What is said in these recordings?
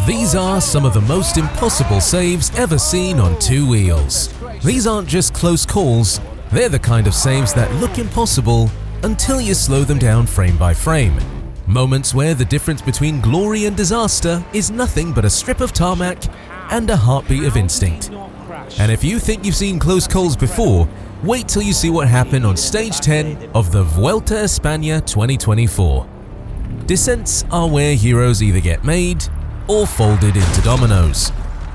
These are some of the most impossible saves ever seen on two wheels. These aren't just close calls, they're the kind of saves that look impossible until you slow them down frame by frame. Moments where the difference between glory and disaster is nothing but a strip of tarmac and a heartbeat of instinct. And if you think you've seen close calls before, wait till you see what happened on Stage 10 of the Vuelta a España 2024. Descents are where heroes either get made or folded into dominoes.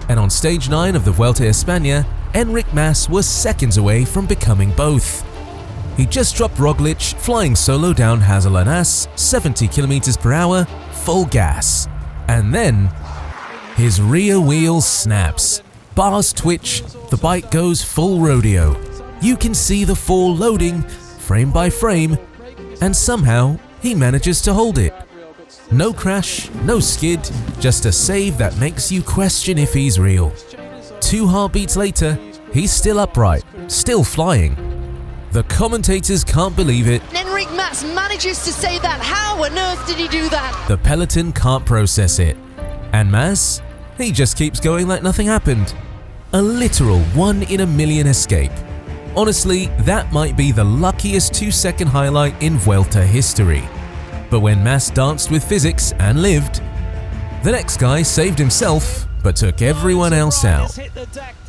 And on Stage 9 of the Vuelta a España, Enric Mas was seconds away from becoming both. He just dropped Roglic flying solo down Hazelanás 70 km/h, full gas. And then, his rear wheel snaps. Bars twitch, the bike goes full rodeo. You can see the fall loading, frame by frame, and somehow he manages to hold it. No crash, no skid, just a save that makes you question if he's real. 2 heartbeats later, he's still upright, still flying. The commentators can't believe it. Enric Mas manages to say that. How on earth did he do that? The peloton can't process it. And Mas? He just keeps going like nothing happened. A literal 1 in a million escape. Honestly, that might be the luckiest 2-second highlight in Vuelta history. But when Mas danced with physics and lived, the next guy saved himself but took everyone else out.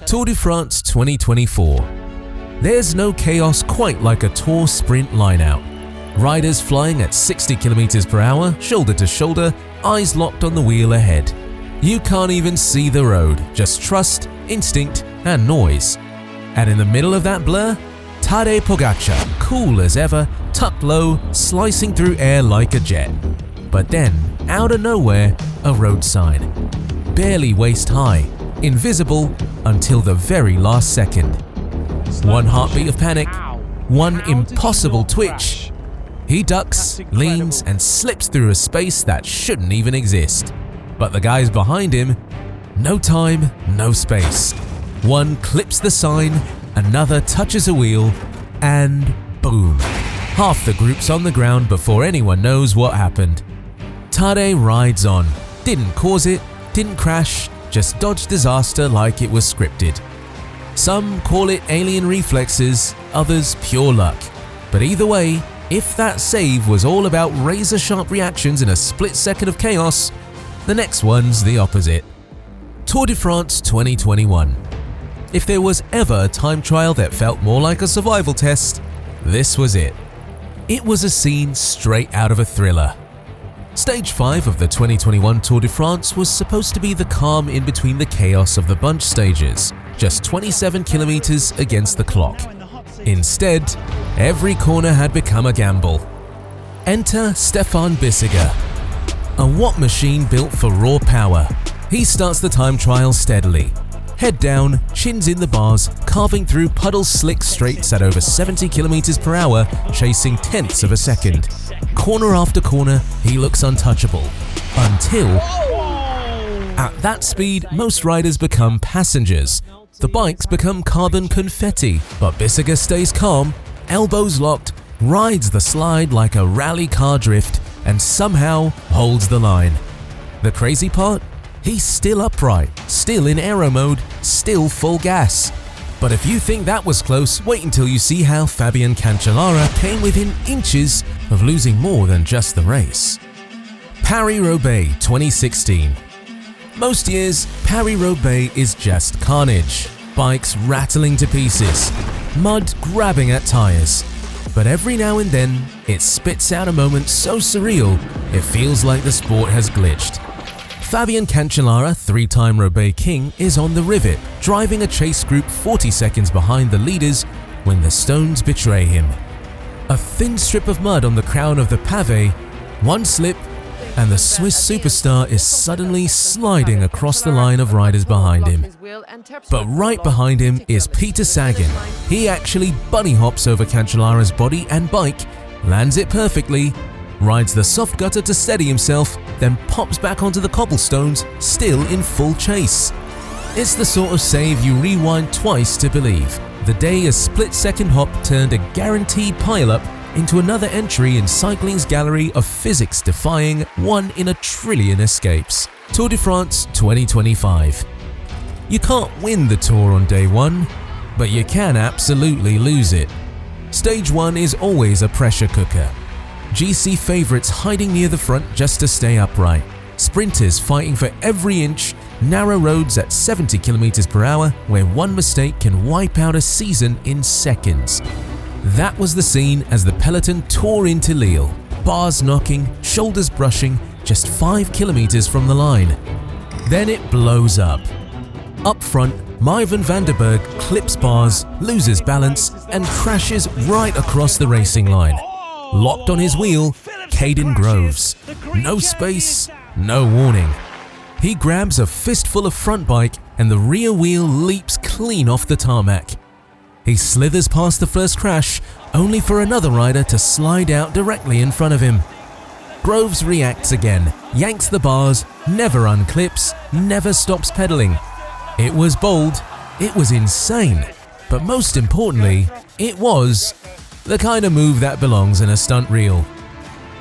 Tour de France 2024. There's no chaos quite like a Tour sprint lineout. Riders flying at 60 km/h, shoulder to shoulder, eyes locked on the wheel ahead. You can't even see the road, just trust, instinct, and noise. And in the middle of that blur, Tadej Pogačar, cool as ever, tucked low, slicing through air like a jet. But then, out of nowhere, a road sign. Barely waist high, invisible until the very last second. 1 heartbeat of panic, 1 impossible twitch. He ducks, leans, and slips through a space that shouldn't even exist. But the guys behind him, no time, no space. One clips the sign, another touches a wheel, and boom. Half the group's on the ground before anyone knows what happened. Tadej rides on. Didn't cause it, didn't crash, just dodged disaster like it was scripted. Some call it alien reflexes, others pure luck. But either way, if that save was all about razor-sharp reactions in a split second of chaos, the next one's the opposite. Tour de France 2021. If there was ever a time trial that felt more like a survival test, this was it. It was a scene straight out of a thriller. Stage 5 of the 2021 Tour de France was supposed to be the calm in between the chaos of the bunch stages, just 27 kilometers against the clock. Instead, every corner had become a gamble. Enter Stefan Bissegger, a watt machine built for raw power. He starts the time trial steadily. Head down, chins in the bars, carving through puddle slick straights at over 70 km/h, chasing tenths of a second. Corner after corner, he looks untouchable. Until, at that speed, most riders become passengers. The bikes become carbon confetti, but Bissegger stays calm, elbows locked, rides the slide like a rally car drift, and somehow holds the line. The crazy part? He's still upright, still in aero mode, still full gas. But if you think that was close, wait until you see how Fabian Cancellara came within inches of losing more than just the race. Paris-Roubaix 2016. Most years, Paris-Roubaix is just carnage. Bikes rattling to pieces, mud grabbing at tires. But every now and then, it spits out a moment so surreal, it feels like the sport has glitched. Fabian Cancellara, 3-time Roubaix king, is on the rivet, driving a chase group 40 seconds behind the leaders when the stones betray him. A thin strip of mud on the crown of the pavé, one slip, and the Swiss superstar is suddenly sliding across the line of riders behind him. But right behind him is Peter Sagan. He actually bunny hops over Cancellara's body and bike, lands it perfectly, rides the soft gutter to steady himself, then pops back onto the cobblestones, still in full chase. It's the sort of save you rewind twice to believe. The day a split-second hop turned a guaranteed pile-up into another entry in cycling's gallery of physics-defying 1 in a trillion escapes. Tour de France 2025. You can't win the Tour on day one, but you can absolutely lose it. Stage 1 is always a pressure cooker. GC favourites hiding near the front just to stay upright. Sprinters fighting for every inch, narrow roads at 70 km/h where one mistake can wipe out a season in seconds. That was the scene as the peloton tore into Lille, bars knocking, shoulders brushing, just 5 km from the line. Then it blows up. Up front, Maiven van der Berg clips bars, loses balance, and crashes right across the racing line. Locked on his wheel, Caden Groves. No space, no warning. He grabs a fistful of front bike and the rear wheel leaps clean off the tarmac. He slithers past the first crash, only for another rider to slide out directly in front of him. Groves reacts again, yanks the bars, never unclips, never stops pedaling. It was bold, it was insane, but most importantly, it was the kind of move that belongs in a stunt reel.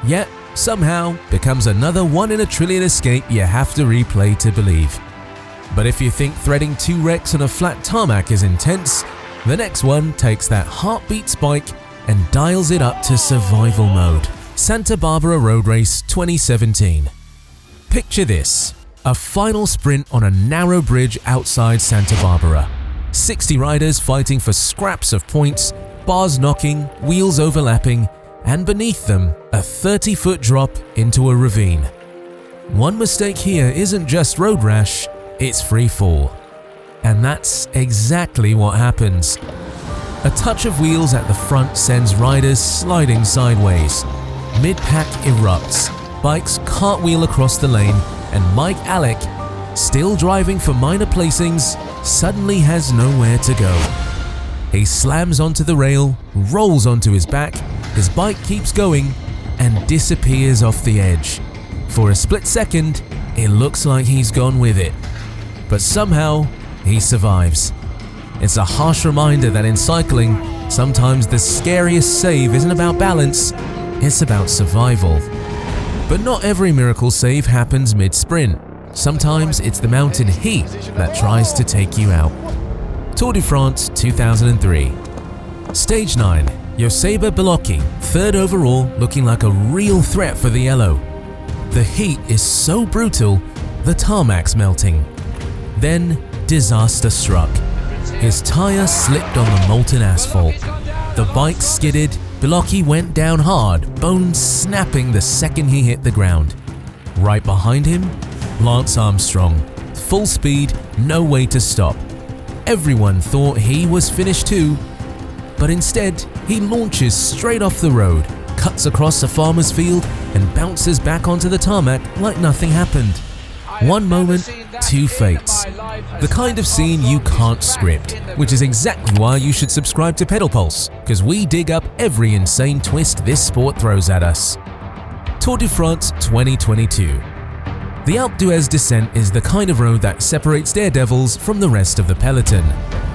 Yet, somehow, becomes another 1 in a trillion escape you have to replay to believe. But if you think threading 2 wrecks on a flat tarmac is intense, the next one takes that heartbeat spike and dials it up to survival mode. Santa Barbara Road Race 2017. Picture this. A final sprint on a narrow bridge outside Santa Barbara. 60 riders fighting for scraps of points, bars knocking, wheels overlapping, and beneath them, a 30-foot drop into a ravine. One mistake here isn't just road rash, it's free fall. And that's exactly what happens. A touch of wheels at the front sends riders sliding sideways. Mid-pack erupts, bikes cartwheel across the lane, and Mike Alec, still driving for minor placings, suddenly has nowhere to go. He slams onto the rail, rolls onto his back, his bike keeps going, and disappears off the edge. For a split second, it looks like he's gone with it. But somehow, he survives. It's a harsh reminder that in cycling, sometimes the scariest save isn't about balance, it's about survival. But not every miracle save happens mid-sprint. Sometimes it's the mountain heat that tries to take you out. Tour de France 2003. Stage 9. Joseba Belocchi, 3rd overall, looking like a real threat for the yellow. The heat is so brutal, the tarmac's melting. Then, disaster struck. His tyre slipped on the molten asphalt. The bike skidded, Belocchi went down hard, bones snapping the second he hit the ground. Right behind him, Lance Armstrong. Full speed, no way to stop. Everyone thought he was finished too, but instead he launches straight off the road, cuts across a farmer's field and bounces back onto the tarmac like nothing happened. One moment, two fates. The kind of scene you can't script, which is exactly why you should subscribe to Pedal Pulse, because we dig up every insane twist this sport throws at us. Tour de France 2022. The Alpe d'Huez descent is the kind of road that separates daredevils from the rest of the peloton.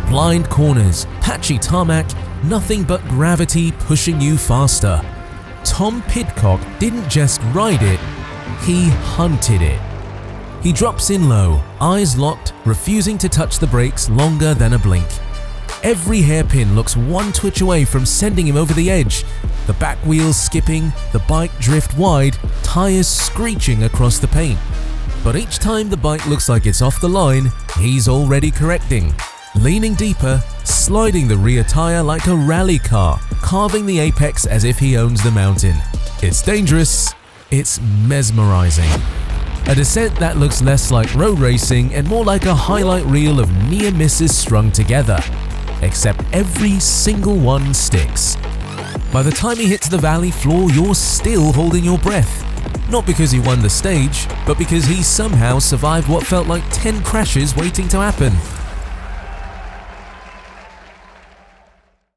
Blind corners, patchy tarmac, nothing but gravity pushing you faster. Tom Pidcock didn't just ride it, he hunted it. He drops in low, eyes locked, refusing to touch the brakes longer than a blink. Every hairpin looks one twitch away from sending him over the edge. The back wheels skipping, the bike drift wide, tires screeching across the paint. But each time the bike looks like it's off the line, he's already correcting. Leaning deeper, sliding the rear tire like a rally car, carving the apex as if he owns the mountain. It's dangerous, it's mesmerizing. A descent that looks less like road racing and more like a highlight reel of near misses strung together. Except every single one sticks. By the time he hits the valley floor, you're still holding your breath. Not because he won the stage, but because he somehow survived what felt like 10 crashes waiting to happen.